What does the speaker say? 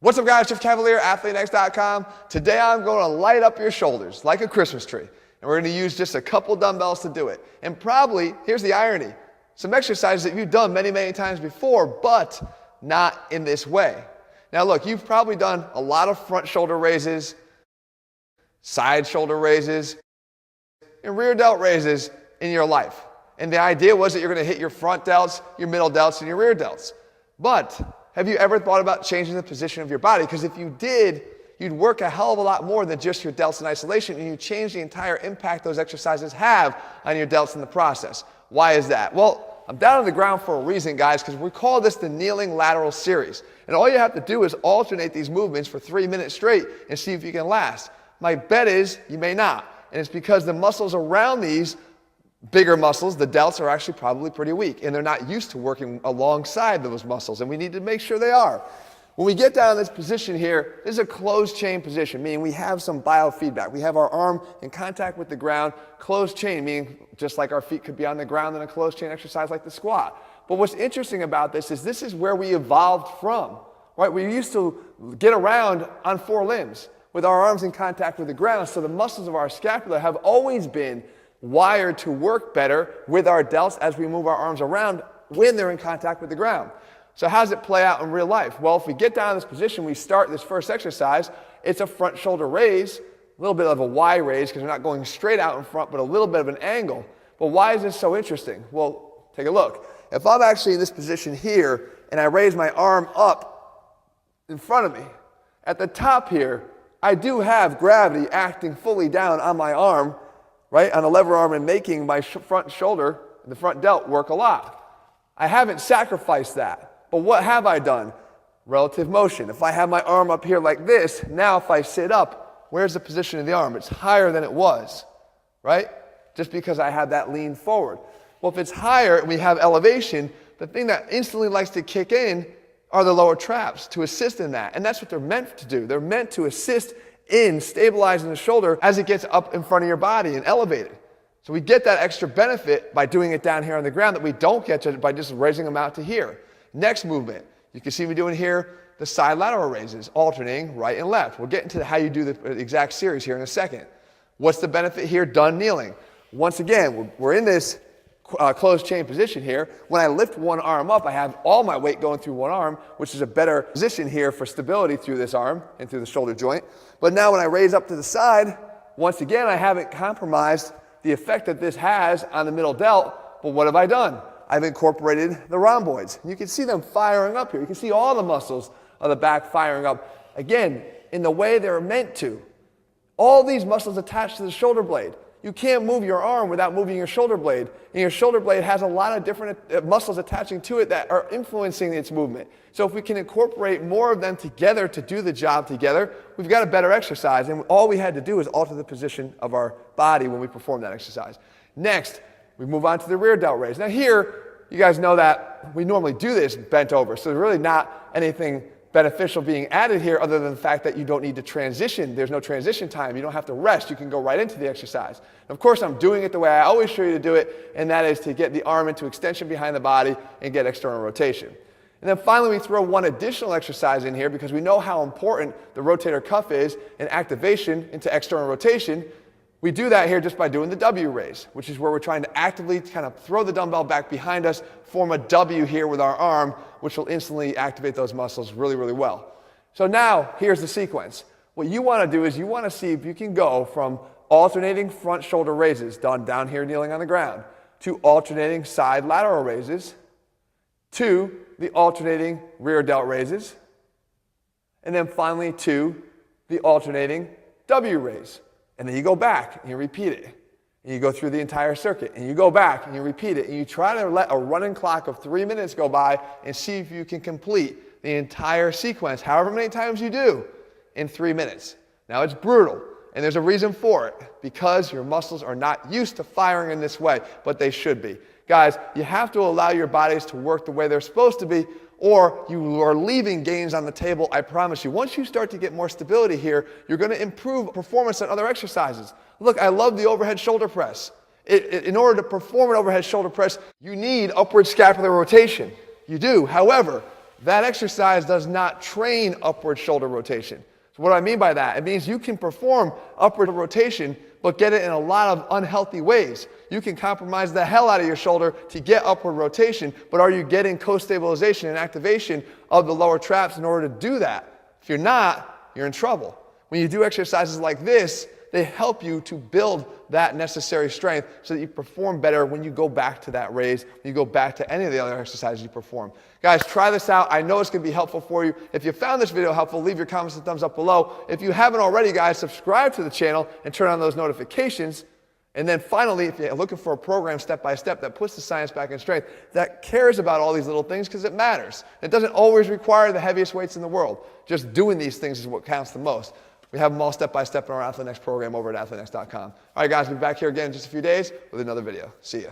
What's up guys, Jeff Cavaliere, AthleteNext.com. Today I'm going to light up your shoulders like a Christmas tree. And we're going to use just a couple dumbbells to do it. And probably, here's the irony, some exercises that you've done many, many times before, but not in this way. Now look, you've probably done a lot of front shoulder raises, side shoulder raises, and rear delt raises in your life. And the idea was that you're going to hit your front delts, your middle delts, and your rear delts. But have you ever thought about changing the position of your body? Because if you did, you'd work a hell of a lot more than just your delts in isolation, and you change the entire impact those exercises have on your delts in the process. Why is that? Well, I'm down on the ground for a reason, guys, because we call this the kneeling lateral series. And all you have to do is alternate these movements for 3 minutes straight and see if you can last. My bet is you may not. And it's because the muscles around these bigger muscles, the delts, are actually probably pretty weak, and they're not used to working alongside those muscles, and we need to make sure they are. When we get down in this position here, this is a closed chain position, meaning we have some biofeedback. We have our arm in contact with the ground, closed chain, meaning just like our feet could be on the ground in a closed chain exercise like the squat. But what's interesting about this is where we evolved from, right? We used to get around on 4 limbs with our arms in contact with the ground, so the muscles of our scapula have always been wired to work better with our delts as we move our arms around when they're in contact with the ground. So how does it play out in real life? Well, if we get down in this position, we start this first exercise, it's a front shoulder raise, a little bit of a Y raise because we're not going straight out in front, but a little bit of an angle. But why is this so interesting? Well, take a look. If I'm actually in this position here and I raise my arm up in front of me, at the top here, I do have gravity acting fully down on my arm, right, on the lever arm, and making my front shoulder, the front delt, work a lot. I haven't sacrificed that. But what have I done? Relative motion. If I have my arm up here like this, now if I sit up, where's the position of the arm? It's higher than it was, right? Just because I have that lean forward. Well, if it's higher and we have elevation, the thing that instantly likes to kick in are the lower traps to assist in that. And that's what they're meant to do. They're meant to assist in stabilizing the shoulder as it gets up in front of your body and elevated. So we get that extra benefit by doing it down here on the ground that we don't get by just raising them out to here. Next movement, you can see me doing here the side lateral raises, alternating right and left. We'll get into how you do the exact series here in a second. What's the benefit here done kneeling? Once again, we're in this closed chain position here. When I lift one arm up, I have all my weight going through one arm, which is a better position here for stability through this arm and through the shoulder joint. But now when I raise up to the side, once again, I haven't compromised the effect that this has on the middle delt, but what have I done? I've incorporated the rhomboids. You can see them firing up here. You can see all the muscles of the back firing up, again, in the way they're meant to. All these muscles attached to the shoulder blade. You can't move your arm without moving your shoulder blade. And your shoulder blade has a lot of different muscles attaching to it that are influencing its movement. So if we can incorporate more of them together to do the job together, we've got a better exercise. And all we had to do is alter the position of our body when we perform that exercise. Next, we move on to the rear delt raise. Now here, you guys know that we normally do this bent over. So there's really not anything beneficial being added here other than the fact that you don't need to transition. There's no transition time. You don't have to rest. You can go right into the exercise. And of course, I'm doing it the way I always show you to do it, and that is to get the arm into extension behind the body and get external rotation. And then finally, we throw one additional exercise in here because we know how important the rotator cuff is in activation into external rotation. We do that here just by doing the W raise, which is where we're trying to actively kind of throw the dumbbell back behind us, form a W here with our arm, which will instantly activate those muscles really, really well. So now, here's the sequence. What you want to do is you want to see if you can go from alternating front shoulder raises, done down here kneeling on the ground, to alternating side lateral raises, to the alternating rear delt raises, and then finally to the alternating W raise. And then you go back and you repeat it. And you go through the entire circuit. And you go back and you repeat it. And you try to let a running clock of 3 minutes go by and see if you can complete the entire sequence, however many times you do, in 3 minutes. Now it's brutal. And there's a reason for it. Because your muscles are not used to firing in this way, but they should be. Guys, you have to allow your bodies to work the way they're supposed to be, or you are leaving gains on the table, I promise you. Once you start to get more stability here, you're going to improve performance on other exercises. Look, I love the overhead shoulder press. In order to perform an overhead shoulder press, you need upward scapular rotation. You do. However, that exercise does not train upward shoulder rotation. So what do I mean by that? It means you can perform upward rotation, but get it in a lot of unhealthy ways. You can compromise the hell out of your shoulder to get upward rotation, but are you getting co-stabilization and activation of the lower traps in order to do that? If you're not, you're in trouble. When you do exercises like this, they help you to build that necessary strength so that you perform better when you go back to that raise, when you go back to any of the other exercises you perform. Guys, try this out. I know it's going to be helpful for you. If you found this video helpful, leave your comments and thumbs up below. If you haven't already, guys, subscribe to the channel and turn on those notifications. And then finally, if you're looking for a program step-by-step that puts the science back in strength, that cares about all these little things because it matters. It doesn't always require the heaviest weights in the world. Just doing these things is what counts the most. We have them all step-by-step in our AthleanX program over at athleanx.com. All right, guys, we'll be back here again in just a few days with another video. See ya.